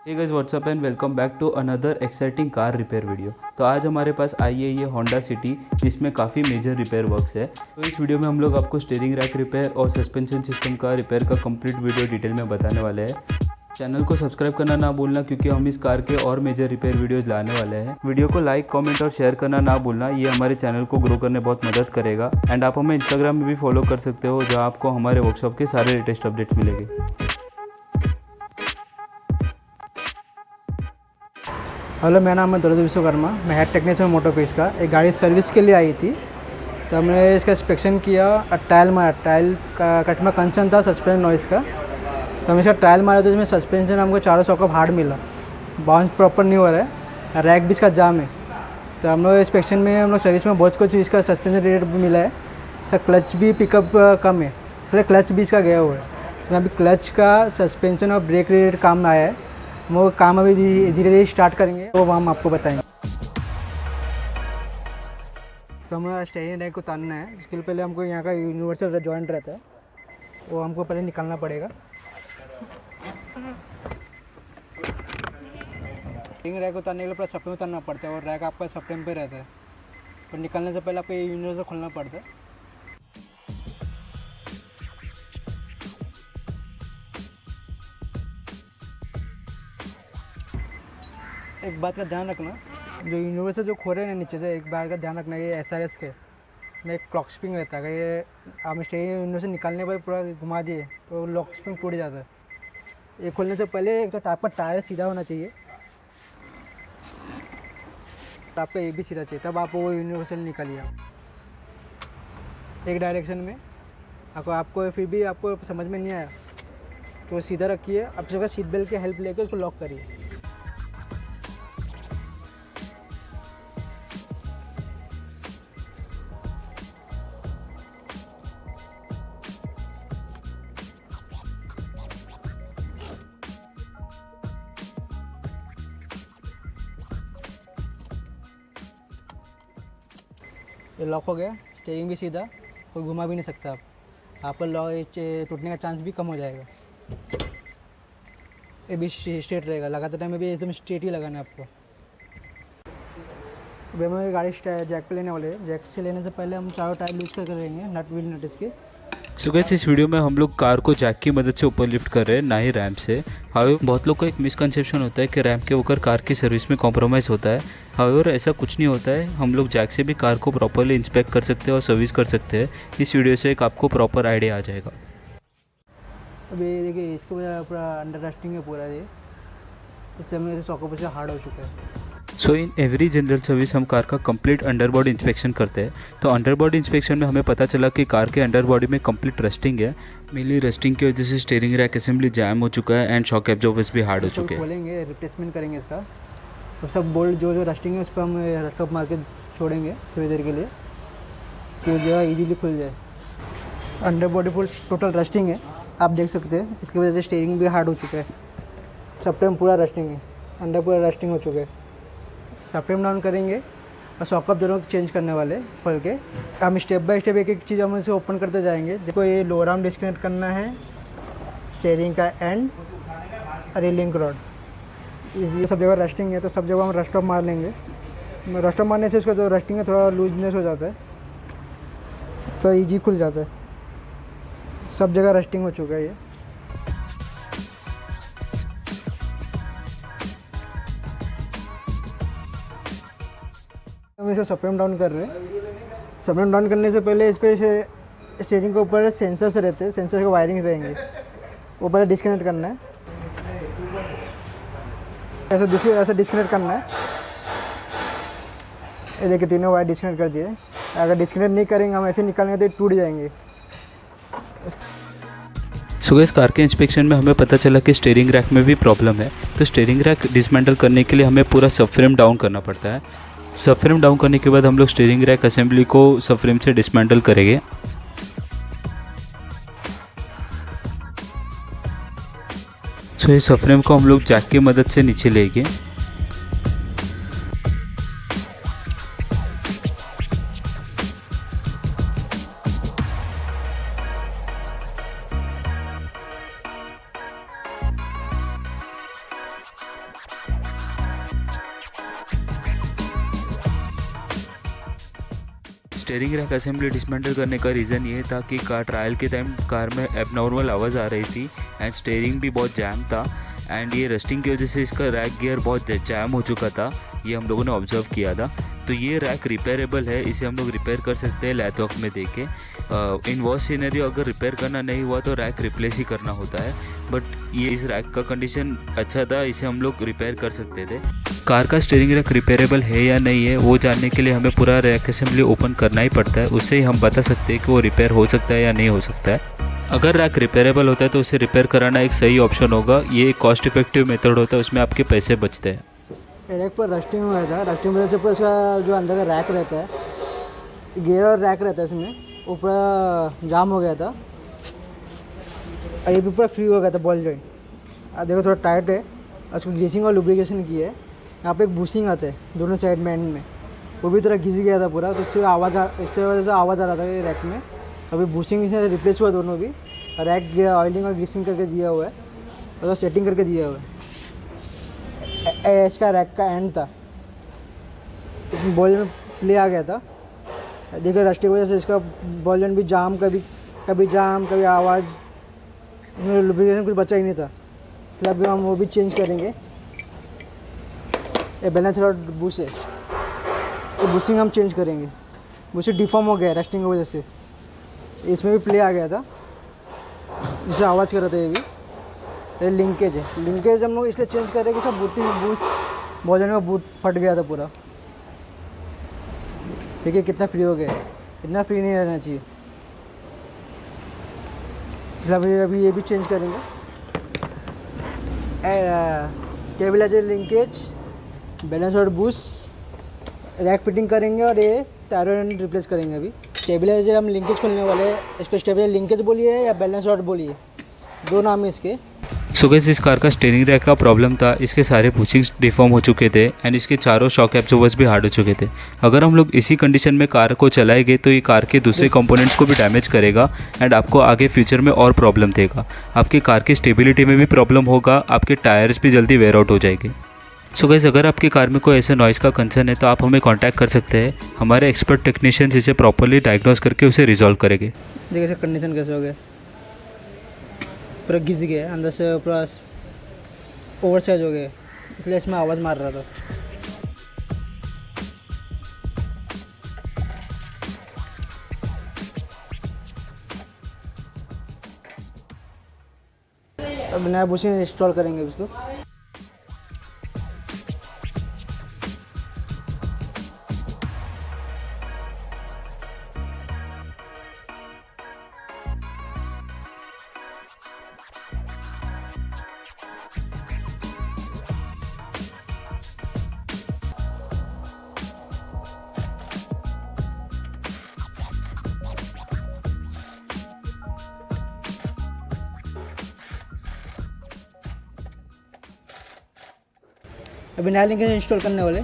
Hey guys what's up and welcome back to another exciting car repair video. तो आज हमारे पास आई है ये होंडा सिटी, जिसमें काफ़ी मेजर रिपेयर वर्क्स है। तो इस वीडियो में हम लोग आपको स्टीयरिंग रैक रिपेयर और सस्पेंशन सिस्टम का रिपेयर का कंप्लीट वीडियो डिटेल में बताने वाले हैं। चैनल को सब्सक्राइब करना ना भूलना, क्योंकि हम इस कार के और मेजर रिपेयर वीडियोस लाने वाले हैं। वीडियो को लाइक, कमेंट और शेयर करना ना भूलना, ये हमारे चैनल को ग्रो करने बहुत मदद करेगा। एंड आप हमें इंस्टाग्राम में भी फॉलो कर सकते हो, जहाँ आपको हमारे वर्कशॉप के सारे लेटेस्ट अपडेट्स मिलेंगे। हेलो, मेरा नाम है दौलत विश्वकर्मा। मैं हेड टेक्नीशियन मोटर पीस का। एक गाड़ी सर्विस के लिए आई थी, तो हमने इसका इंस्पेक्शन किया। टायल मारा, टायल का कस्टमर कंसर्न था सस्पेंशन नॉइस का, तो हम इसका ट्रायल मारा। तो इसमें सस्पेंशन हमको चारों सॉकेट हार्ड मिला, बाउंस प्रॉपर नहीं हो रहा है, रैक भी इसका जाम है। तो हम लोग इंस्पेक्शन में, हम लोग सर्विस में बहुत कुछ इसका सस्पेंशन रेट भी मिला है। इसका क्लच भी पिकअप कम है, थोड़ा क्लच भी इसका गया हुआ है। तो अभी क्लच का, सस्पेंशन और ब्रेक रिलेटेड काम आया है। वो काम अभी धीरे धीरे स्टार्ट करेंगे, वो हम आपको बताएंगे। तो हमारा स्टेयरिंग रैक को उतारना है। इसके लिए पहले हमको यहाँ का यूनिवर्सल जॉइंट रहता है, वो हमको पहले निकालना पड़ेगा। स्टेयरिंग रैक उतारने के लिए पूरा सप्रेम उतारना पड़ता है, और रैक आपका सप्रेम पे रहता है। तो निकालने से पहले आपको ये यूनिवर्सल खोलना पड़ता है। एक बात का ध्यान रखना, जो यूनिवर्सल जो खोरे हैं नीचे से, एक बात का ध्यान रखना, ये SRS के में एक क्लॉक स्प्रिंग रहता है। ये आप स्टेयरिंग यूनिवर्सल निकालने पर पूरा घुमा दिए तो लॉक स्प्रिंग टूट जाता है। ये खोलने से पहले एक तो आपका टायर सीधा होना चाहिए, आपका ये भी सीधा चाहिए, तब आप वो यूनिवर्सल निकालिए एक डायरेक्शन में। आपको फिर भी आपको समझ में नहीं आया तो सीधा रखिए। आप जगह सीट बेल्ट की हेल्प लेकर उसको लॉक करिए। ये लॉक हो गया, स्टीयरिंग भी सीधा, कोई घुमा भी नहीं सकता। आपका लॉक टूटने का चांस भी कम हो जाएगा। ये भी स्ट्रेट रहेगा, लगाते टाइम में भी एकदम स्ट्रेट ही लगाना है आपको। अभी हम ये गाड़ी जैक पे लेने वाले हैं। जैक से लेने से पहले हम चारों टायर लूज करके लेंगे, नट व्हील नट इसके। सो गाइस, इस वीडियो में हम लोग कार को जैक की मदद से ऊपर लिफ्ट कर रहे हैं, ना ही रैम्प से। हाउएवर बहुत लोग का एक मिसकंसेप्शन होता है कि रैम्प के ऊपर कार की सर्विस में कॉम्प्रोमाइज़ होता है। हाउएवर ऐसा कुछ नहीं होता है। हम लोग जैक से भी कार को प्रॉपरली इंस्पेक्ट कर सकते हैं और सर्विस कर सकते हैं। इस वीडियो से एक आपको प्रॉपर आइडिया आ जाएगा। अभी देखिए, इसको पूरा अंडर रस्टिंग है पूरा ये, इसलिए मेरे सॉकेट से हार्ड हो चुका है। सो इन एवरी जनरल सर्विस हम कार का कंप्लीट अंडरबॉडी इंस्पेक्शन करते हैं। तो अंडरबॉडी इंस्पेक्शन में हमें पता चला कि कार के अंडरबॉडी में कंप्लीट रस्टिंग है। मेनली रस्टिंग की वजह से स्टीयरिंग रैक असेंबली जैम हो चुका है एंड शॉक एब्जॉर्बर्स भी हार्ड हो चुके हैं। खोलेंगे, रिप्लेसमेंट करेंगे इसका। तो सब बोल्ट जो रस्टिंग है उस पर हम रस्टअप मार के छोड़ेंगे थोड़ी देर के लिए, कि जो है ईजीली खुल जाए। अंडरबॉडी फुल टोटल रस्टिंग है, आप देख सकते हैं। इसकी वजह से स्टीयरिंग भी हार्ड हो चुका है। सप्रेम पूरा रस्टिंग है, अंडर पूरा रस्टिंग हो चुका है। सप्रेम डाउन करेंगे और सॉकअप दोनों चेंज करने वाले खोल के। हम स्टेप बाय स्टेप एक एक चीज़ हम इसे ओपन करते जाएंगे। देखो, ये लोअर आर्म डिस्कनेक्ट करना है, स्टीयरिंग का एंड, रेलिंग रॉड, ये सब जगह रस्टिंग है, तो सब जगह हम रस्टअप मार लेंगे। रस्टअप मारने से उसका जो रस्टिंग है थोड़ा लूजनेस हो जाता है, तो ईजी खुल जाता है। सब जगह रस्टिंग हो चुका है ये। हम इसे सप्रेम डाउन कर रहे हैं। सप्रेम डाउन करने से पहले इस पर स्टीयरिंग के ऊपर सेंसर्स रहते हैं, सेंसर के वायरिंग रहेंगे, वो पहले डिस्कनेक्ट करना है। ऐसे डिस्कनेक्ट करना है। ये देखिए, तीनों वायर डिस्कनेक्ट कर दिए। अगर डिस्कनेक्ट नहीं करेंगे, हम ऐसे निकालेंगे तो टूट जाएंगे। सो गाइस, कार के इंस्पेक्शन में हमें पता चला कि स्टीयरिंग रैक में भी प्रॉब्लम है। तो स्टीयरिंग रैक डिसमेंटल करने के लिए हमें पूरा सबफ्रेम डाउन करना पड़ता है। सबफ्रेम डाउन करने के बाद हम लोग स्टीयरिंग रैक असेंबली को सबफ्रेम से डिसमेंटल करेंगे। सो ये सबफ्रेम को हम लोग जैक की मदद से नीचे लेंगे। स्टीयरिंग रैक असेंबली डिसमेंटल करने का रीज़न ये था कि कार ट्रायल के टाइम कार में एबनॉर्मल आवाज़ आ रही थी एंड स्टीयरिंग भी बहुत जैम था एंड ये रस्टिंग की वजह से इसका रैक गियर बहुत जैम हो चुका था, ये हम लोगों ने ऑब्जर्व किया था। तो ये रैक रिपेयरेबल है, इसे हम लोग रिपेयर कर सकते हैं लैथ वर्क में देके। इन वॉस सिनेरियो अगर रिपेयर करना नहीं हुआ तो रैक रिप्लेस ही करना होता है, बट ये इस रैक का कंडीशन अच्छा था, इसे हम लोग रिपेयर कर सकते थे। कार का स्टीयरिंग रैक रिपेयरेबल है या नहीं है वो जानने के लिए हमें पूरा रैक असेंबली ओपन करना ही पड़ता है, उससे ही हम बता सकते हैं कि वो रिपेयर हो सकता है या नहीं हो सकता है। अगर रैक रिपेयरेबल होता है तो उसे रिपेयर कराना एक सही ऑप्शन होगा, ये कॉस्ट इफेक्टिव मेथड होता है, उसमें आपके पैसे बचते हैं। रैक पर रस्टिंग हुआ था, रस्टिंग वजह से पूरा इसका जो अंदर का रैक रहता है, गियर और रैक रहता है इसमें, वो पूरा जाम हो गया था और ये भी पूरा फ्री हो गया था बॉल जॉइंट। अब देखो थोड़ा टाइट है, उसको ग्रीसिंग और लुब्रिकेशन की है। यहाँ पे एक बूसिंग आता है दोनों साइड में एंड में, वो भी थोड़ा घिस गया था पूरा, तो इससे वजह से आवाज़ आ रहा था ये रैक में। अभी बूसिंग से रिप्लेस हुआ दोनों भी, रैक ऑयलिंग और ग्रीसिंग करके दिया हुआ है और सेटिंग करके दिया हुआ है। इसका रैक का एंड था, इसमें बॉल में प्ले आ गया था, देखो रस्ट की वजह से इसका बॉल भी जाम, कभी जाम कभी आवाज़, लुब्रिकेशन कुछ बचा ही नहीं था, इसलिए अभी हम वो भी चेंज करेंगे। ये बैलेंस और बूस है, ये बूसिंग हम चेंज करेंगे, बूसिंग डिफॉर्म हो गया है रस्टिंग की वजह से, इसमें भी प्ले आ गया था जिससे आवाज़ कर रहा था। ये भी ये लिंकेज हम लोग इसलिए चेंज कर रहे हैं कि सब बूस बॉल में बूट फट गया था पूरा। देखिए कितना फ्री हो गया, इतना फ्री नहीं रहना चाहिए, इसलिए अभी ये भी चेंज करेंगे। स्टेबलाइजर लिंकेज, बैलेंस और बूस्ट, रैक फिटिंग करेंगे और ये टायर रिप्लेस करेंगे। अभी स्टेबलाइजर हम लिंकेज खोलने वाले हैं, इसको स्टेबलाइजर लिंकेज बोलिए या बैलेंस रॉड बोलिए, दो नाम है इसके। सो गाइस, इस कार का स्टीयरिंग रैक का प्रॉब्लम था, इसके सारे बुशिंग्स डिफॉर्म हो चुके थे एंड इसके चारों शॉक एब्जॉर्बर्स भी हार्ड हो चुके थे। अगर हम लोग इसी कंडीशन में कार को चलाएंगे तो ये कार के दूसरे कंपोनेंट्स को भी डैमेज करेगा एंड आपको आगे फ्यूचर में और प्रॉब्लम देगा। आपकी कार की स्टेबिलिटी में भी प्रॉब्लम होगा, आपके टायर्स भी जल्दी वेयर आउट हो जाएंगे। सो गाइस, अगर आपकी कार में कोई ऐसे नॉइज़ का कंसर्न है तो आप हमें कांटेक्ट कर सकते हैं, हमारे एक्सपर्ट टेक्नीशियंस इसे प्रॉपर्ली डायग्नोज करके उसे रिजॉल्व करेंगे। देखिए कंडीशन कैसे हो गया, पूरा घिस गया अंदर से, पूरा ओवर साइज हो गया, इसलिए इसमें आवाज़ मार रहा था। अब नया बुशिंग इंस्टॉल करेंगे इसको। अभी नया लिंकेज इंस्टॉल करने वाले।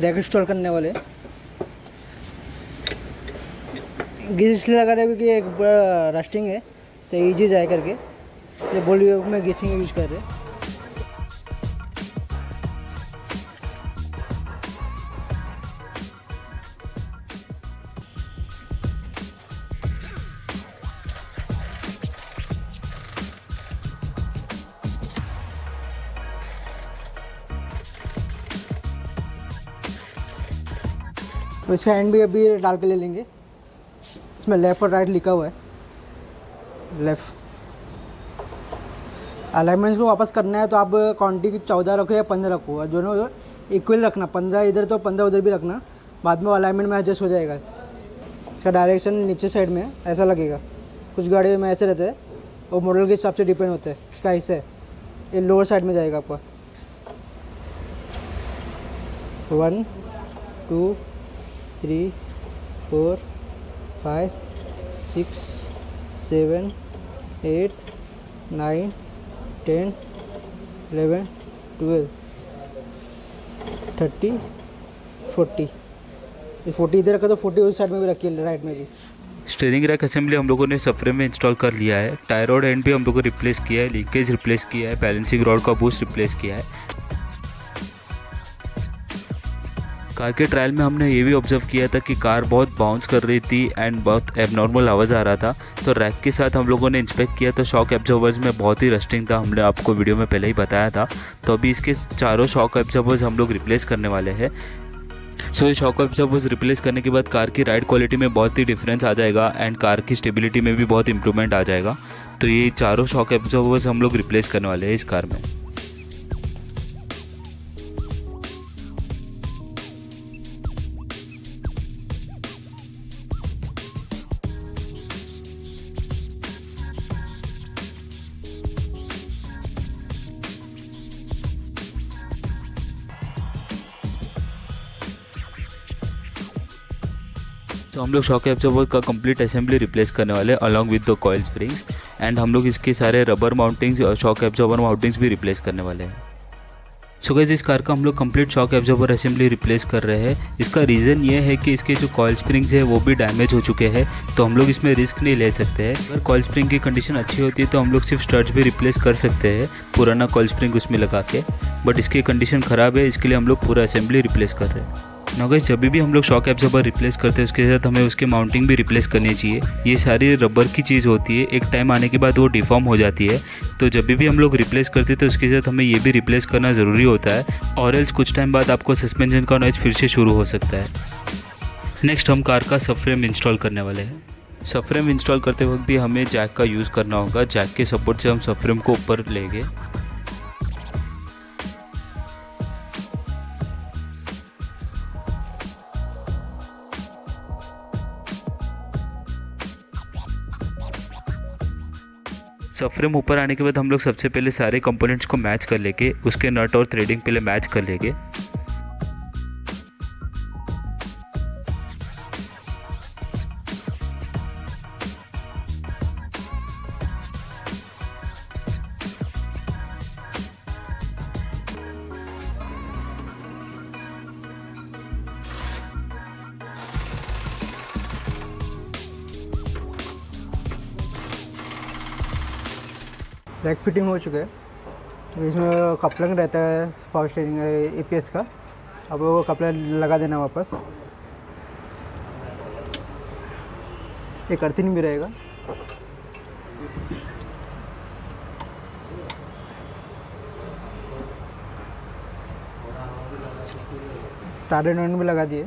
रैक इंस्टॉल करने वाले, ग्रीस इसलिए लगा रहे हैं क्योंकि एक बड़ा रस्टिंग है तो ईजी जाए करके, ये बॉडी में ग्रीसिंग यूज कर रहे हैं। तो इसका एंड भी अभी डाल के ले लेंगे, इसमें लेफ़्ट और राइट लिखा हुआ है। लेफ़्ट अलाइनमेंट्स को वापस करना है तो आप क्वांटिटी 14 रखो या 15 रखो, और दोनों इक्वल रखना, 15 इधर तो 15 उधर भी रखना, बाद में अलाइनमेंट में एडजस्ट हो जाएगा। इसका डायरेक्शन नीचे साइड में ऐसा लगेगा, कुछ गाड़ियों में ऐसे रहते हैं, वो मॉडल के हिसाब से डिपेंड होता है। इसका ऐसे ये लोअर साइड में जाएगा आपका। 1 2 3 4 5 6 7 8 9 10 11 12 30 40 ये 40 इधर रखा तो 40 उस साइड में भी रखी है, राइट में भी। स्टीयरिंग रैक असेंबली हम लोगों ने सबफ्रेम में इंस्टॉल कर लिया है। टायर रॉड एंड भी हम लोगों ने रिप्लेस किया है, लीकेज रिप्लेस किया है, बैलेंसिंग रॉड का बूस्ट रिप्लेस किया है। कार के ट्रायल में हमने ये भी ऑब्जर्व किया था कि कार बहुत बाउंस कर रही थी एंड बहुत एबनॉर्मल आवाज़ आ रहा था। तो रैक के साथ हम लोगों ने इंस्पेक्ट किया तो शॉक एब्जॉर्बर्स में बहुत ही रस्टिंग था, हमने आपको वीडियो में पहले ही बताया था। तो अभी इसके चारों शॉक एब्जॉर्बर्स हम लोग रिप्लेस करने वाले हैं। सो ये शॉक एब्जॉर्बर्स रिप्लेस करने के बाद कार की राइड क्वालिटी में बहुत ही डिफरेंस आ जाएगा एंड कार की स्टेबिलिटी में भी बहुत इंप्रूवमेंट आ जाएगा। तो ये चारों शॉक एब्जॉर्बर्स हम लोग रिप्लेस करने वाले हैं इस कार में। तो हम लोग शॉक एब्जॉर्बर का कंप्लीट असेंबली रिप्लेस करने वाले हैं along with the coil springs and हम लोग इसके सारे रबर माउंटिंग्स और शॉक एब्जॉर्बर माउंटिंग्स भी रिप्लेस करने वाले हैं। सो गाइस इस कार का हम लोग complete shock absorber assembly replace कर रहे हैं। इसका रीज़न ये है कि इसके जो कॉइल स्प्रिंग्स है वो भी डैमेज हो चुके हैं, तो हम लोग इसमें रिस्क नहीं ले सकते हैं। अगर कॉइल स्प्रिंग की कंडीशन अच्छी होती है तो हम लोग सिर्फ स्टड्स भी रिप्लेस कर सकते हैं पुराना कॉइल स्प्रिंग उसमें लगा के, बट इसकी कंडीशन ख़राब है, इसके लिए हम लोग पूरा असेंबली रिप्लेस कर रहे हैं। ना गाइस जब भी हम लोग शॉक एब्जॉर्बर रिप्लेस करते हैं उसके साथ हमें उसके माउंटिंग भी रिप्लेस करनी चाहिए। ये सारी रबर की चीज़ होती है, एक टाइम आने के बाद वो डिफॉर्म हो जाती है, तो जब भी हम लोग रिप्लेस करते हैं तो उसके साथ हमें ये भी रिप्लेस करना ज़रूरी होता है, और एल्स कुछ टाइम बाद आपको सस्पेंशन का नॉइज फिर से शुरू हो सकता है। नेक्स्ट हम कार का सबफ्रेम इंस्टॉल करने वाले हैं। सबफ्रेम इंस्टॉल करते वक्त भी हमें जैक का यूज़ करना होगा। जैक के सपोर्ट से हम सबफ्रेम को ऊपर लेंगे। सबफ्रेम ऊपर आने के बाद हम लोग सबसे पहले सारे कंपोनेंट्स को मैच कर लेंगे, उसके नट और थ्रेडिंग पहले मैच कर लेंगे। रैक फिटिंग हो चुका है, तो इसमें कपलर रहता है पावर स्टीयरिंग APS का, अब वो कपलर लगा देना वापस। एक अर्थिंग भी रहेगा। टारगेट नॉन भी लगा दिए।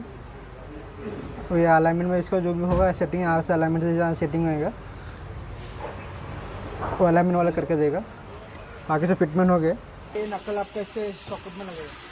तो ये अलाइनमेंट में इसका जो भी होगा सेटिंग, यहाँ से अलाइनमेंट से जहाँ सेटिंग होएगा वो अलाइनमेंट वाला करके देगा। बाकी से फिटमेंट हो गए। ये नकल आपका इसके सॉकेट में लगेगा।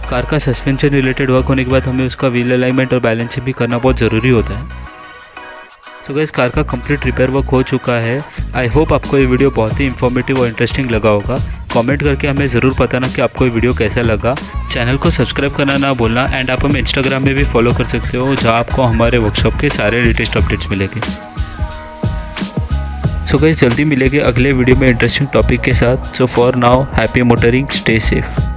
कार का सस्पेंशन रिलेटेड वर्क होने के बाद हमें उसका व्हील अलाइनमेंट और बैलेंसिंग भी करना बहुत ज़रूरी होता है। तो गाइस कार का कंप्लीट रिपेयर वर्क हो चुका है। आई होप आपको ये वीडियो बहुत ही इन्फॉर्मेटिव और इंटरेस्टिंग लगा होगा। कमेंट करके हमें ज़रूर बताना कि आपको ये वीडियो कैसा लगा। चैनल को सब्सक्राइब करना ना भूलना एंड आप हमें इंस्टाग्राम में भी फॉलो कर सकते हो, जहाँ आपको हमारे वर्कशॉप के सारे लेटेस्ट अपडेट्स मिलेंगे। सो गाइस जल्दी मिलेंगे अगले वीडियो में इंटरेस्टिंग टॉपिक के साथ। So for now happy motoring, stay safe.